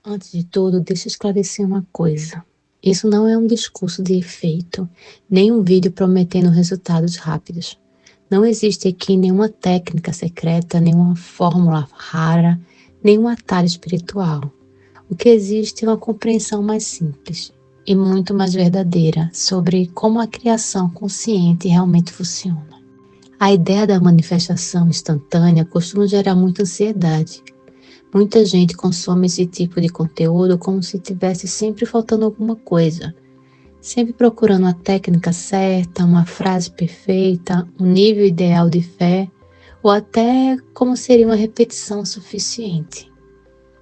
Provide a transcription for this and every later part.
Antes de tudo, deixa eu esclarecer uma coisa. Isso não é um discurso de efeito, nem um vídeo prometendo resultados rápidos. Não existe aqui nenhuma técnica secreta, nenhuma fórmula rara, nenhum atalho espiritual. O que existe é uma compreensão mais simples e muito mais verdadeira sobre como a criação consciente realmente funciona. A ideia da manifestação instantânea costuma gerar muita ansiedade. Muita gente consome esse tipo de conteúdo como se tivesse sempre faltando alguma coisa, sempre procurando a técnica certa, uma frase perfeita, um nível ideal de fé, ou até como seria uma repetição suficiente.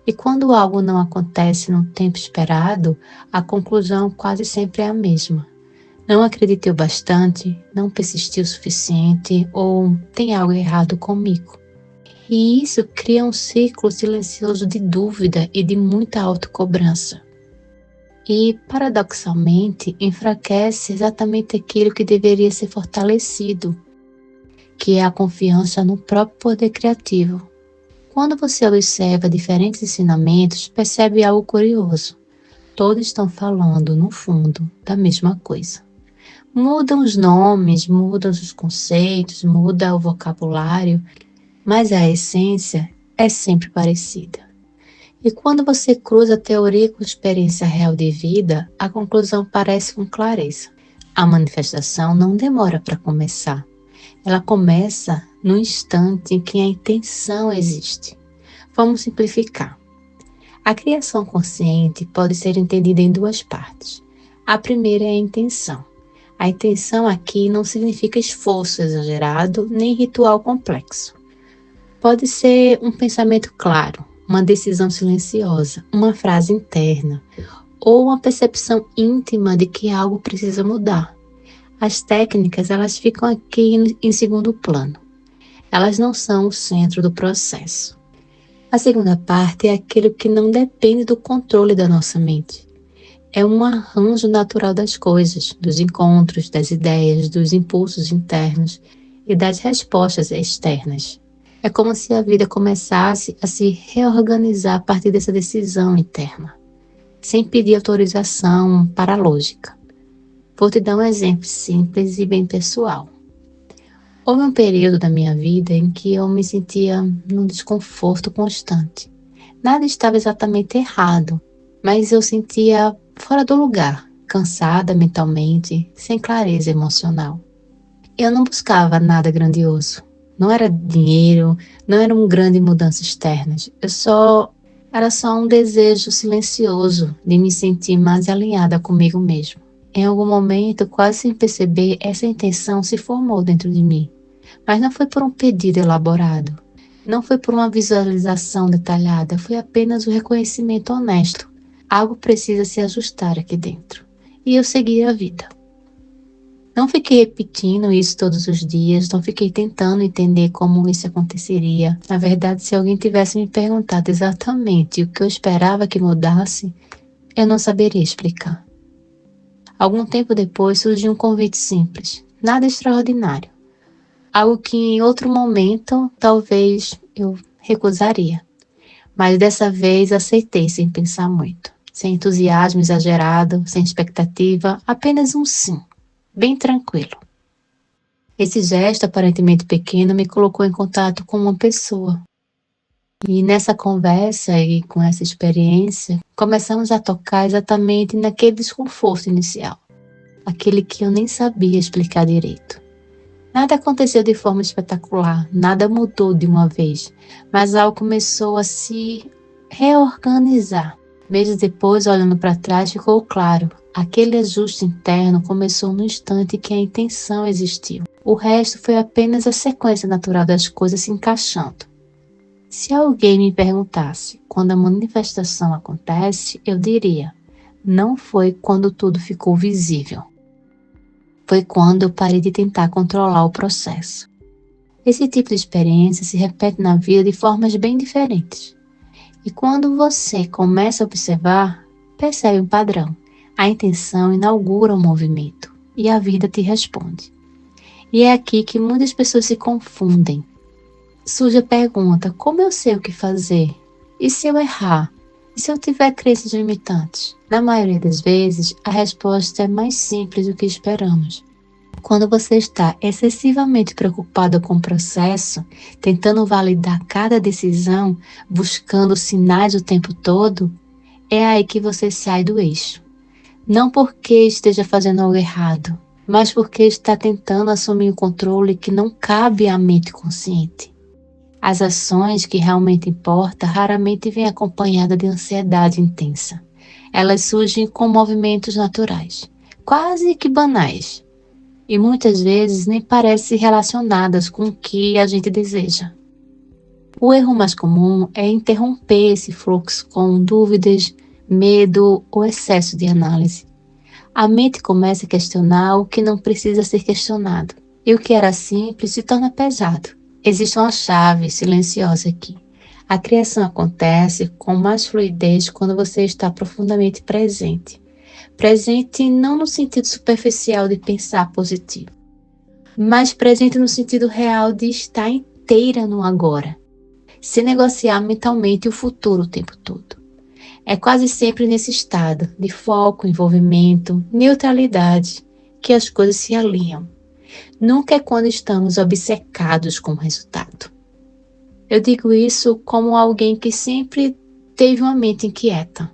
E quando algo não acontece no tempo esperado, a conclusão quase sempre é a mesma. Não acreditei o bastante, não persisti o suficiente, ou tem algo errado comigo. E isso cria um círculo silencioso de dúvida e de muita autocobrança. E, paradoxalmente, enfraquece exatamente aquilo que deveria ser fortalecido, que é a confiança no próprio poder criativo. Quando você observa diferentes ensinamentos, percebe algo curioso. Todos estão falando, no fundo, da mesma coisa. Mudam os nomes, mudam os conceitos, muda o vocabulário, mas a essência é sempre parecida. E quando você cruza a teoria com a experiência real de vida, a conclusão parece com clareza. A manifestação não demora para começar. Ela começa no instante em que a intenção existe. Vamos simplificar. A criação consciente pode ser entendida em duas partes. A primeira é a intenção. A intenção aqui não significa esforço exagerado nem ritual complexo. Pode ser um pensamento claro, uma decisão silenciosa, uma frase interna ou uma percepção íntima de que algo precisa mudar. As técnicas, elas ficam aqui em segundo plano. Elas não são o centro do processo. A segunda parte é aquilo que não depende do controle da nossa mente. É um arranjo natural das coisas, dos encontros, das ideias, dos impulsos internos e das respostas externas. É como se a vida começasse a se reorganizar a partir dessa decisão interna, sem pedir autorização para a lógica. Vou te dar um exemplo simples e bem pessoal. Houve um período da minha vida em que eu me sentia num desconforto constante. Nada estava exatamente errado, mas eu sentia fora do lugar, cansada mentalmente, sem clareza emocional. Eu não buscava nada grandioso. Não era dinheiro, não eram grandes mudanças externas. Era só um desejo silencioso de me sentir mais alinhada comigo mesmo. Em algum momento, quase sem perceber, essa intenção se formou dentro de mim. Mas não foi por um pedido elaborado. Não foi por uma visualização detalhada. Foi apenas o reconhecimento honesto. Algo precisa se ajustar aqui dentro. E eu segui a vida. Não fiquei repetindo isso todos os dias, não fiquei tentando entender como isso aconteceria. Na verdade, se alguém tivesse me perguntado exatamente o que eu esperava que mudasse, eu não saberia explicar. Algum tempo depois surgiu um convite simples, nada extraordinário. Algo que em outro momento talvez eu recusaria. Mas dessa vez aceitei sem pensar muito. Sem entusiasmo exagerado, sem expectativa, apenas um sim. Bem tranquilo. Esse gesto aparentemente pequeno me colocou em contato com uma pessoa. E nessa conversa e com essa experiência, começamos a tocar exatamente naquele desconforto inicial. Aquele que eu nem sabia explicar direito. Nada aconteceu de forma espetacular, nada mudou de uma vez, mas algo começou a se reorganizar. Meses depois, olhando para trás, ficou claro. Aquele ajuste interno começou no instante que a intenção existiu. O resto foi apenas a sequência natural das coisas se encaixando. Se alguém me perguntasse quando a manifestação acontece, eu diria: não foi quando tudo ficou visível. Foi quando eu parei de tentar controlar o processo. Esse tipo de experiência se repete na vida de formas bem diferentes. E quando você começa a observar, percebe um padrão. A intenção inaugura o movimento e a vida te responde. E é aqui que muitas pessoas se confundem. Surge a pergunta: como eu sei o que fazer? E se eu errar? E se eu tiver crenças limitantes? Na maioria das vezes, a resposta é mais simples do que esperamos. Quando você está excessivamente preocupado com o processo, tentando validar cada decisão, buscando sinais o tempo todo, é aí que você sai do eixo. Não porque esteja fazendo algo errado, mas porque está tentando assumir o controle que não cabe à mente consciente. As ações que realmente importam raramente vêm acompanhadas de ansiedade intensa. Elas surgem com movimentos naturais, quase que banais, e muitas vezes nem parecem relacionadas com o que a gente deseja. O erro mais comum é interromper esse fluxo com dúvidas, medo ou excesso de análise. A mente começa a questionar o que não precisa ser questionado, e o que era simples se torna pesado. Existe uma chave silenciosa aqui. A criação acontece com mais fluidez quando você está profundamente presente. Presente não no sentido superficial de pensar positivo, mas presente no sentido real de estar inteira no agora, sem negociar mentalmente o futuro o tempo todo. É quase sempre nesse estado de foco, envolvimento, neutralidade, que as coisas se alinham. Nunca é quando estamos obcecados com o resultado. Eu digo isso como alguém que sempre teve uma mente inquieta,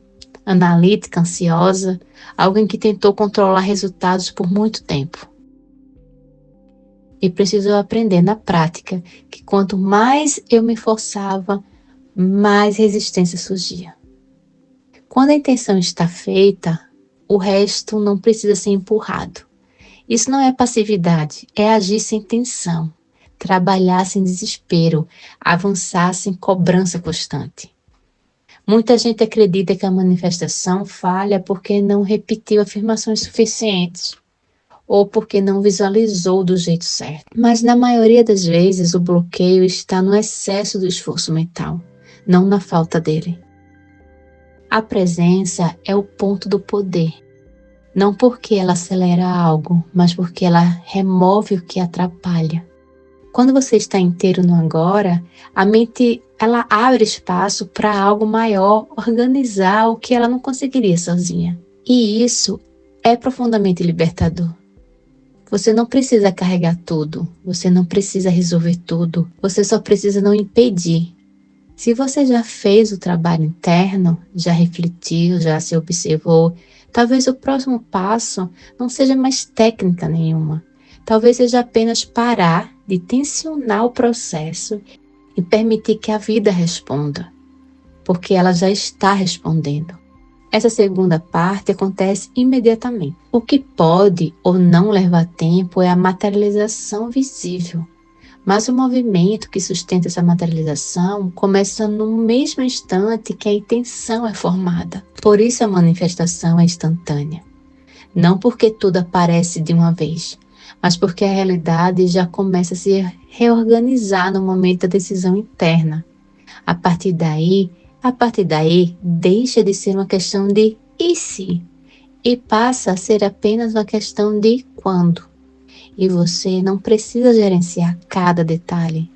analítica, ansiosa, alguém que tentou controlar resultados por muito tempo. E precisou aprender na prática que quanto mais eu me forçava, mais resistência surgia. Quando a intenção está feita, o resto não precisa ser empurrado. Isso não é passividade, é agir sem tensão, trabalhar sem desespero, avançar sem cobrança constante. Muita gente acredita que a manifestação falha porque não repetiu afirmações suficientes ou porque não visualizou do jeito certo. Mas na maioria das vezes o bloqueio está no excesso do esforço mental, não na falta dele. A presença é o ponto do poder. Não porque ela acelera algo, mas porque ela remove o que atrapalha. Quando você está inteiro no agora, a mente ela abre espaço para algo maior organizar o que ela não conseguiria sozinha. E isso é profundamente libertador. Você não precisa carregar tudo, você não precisa resolver tudo, você só precisa não impedir. Se você já fez o trabalho interno, já refletiu, já se observou, talvez o próximo passo não seja mais técnica nenhuma. Talvez seja apenas parar de tensionar o processo e permitir que a vida responda, porque ela já está respondendo. Essa segunda parte acontece imediatamente. O que pode ou não levar tempo é a materialização visível. Mas o movimento que sustenta essa materialização começa no mesmo instante que a intenção é formada. Por isso a manifestação é instantânea. Não porque tudo aparece de uma vez, mas porque a realidade já começa a se reorganizar no momento da decisão interna. A partir daí, deixa de ser uma questão de e se, e passa a ser apenas uma questão de quando. E você não precisa gerenciar cada detalhe.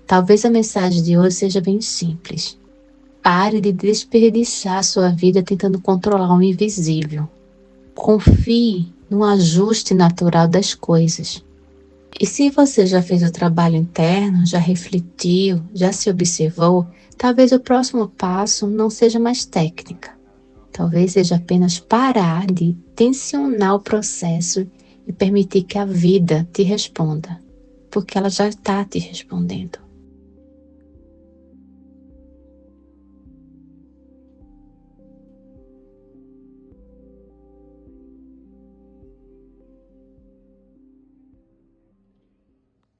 Talvez a mensagem de hoje seja bem simples. Pare de desperdiçar sua vida tentando controlar o invisível. Confie no ajuste natural das coisas. E se você já fez o trabalho interno, já refletiu, já se observou, talvez o próximo passo não seja mais técnica. Talvez seja apenas parar de tensionar o processo e permitir que a vida te responda, porque ela já está te respondendo.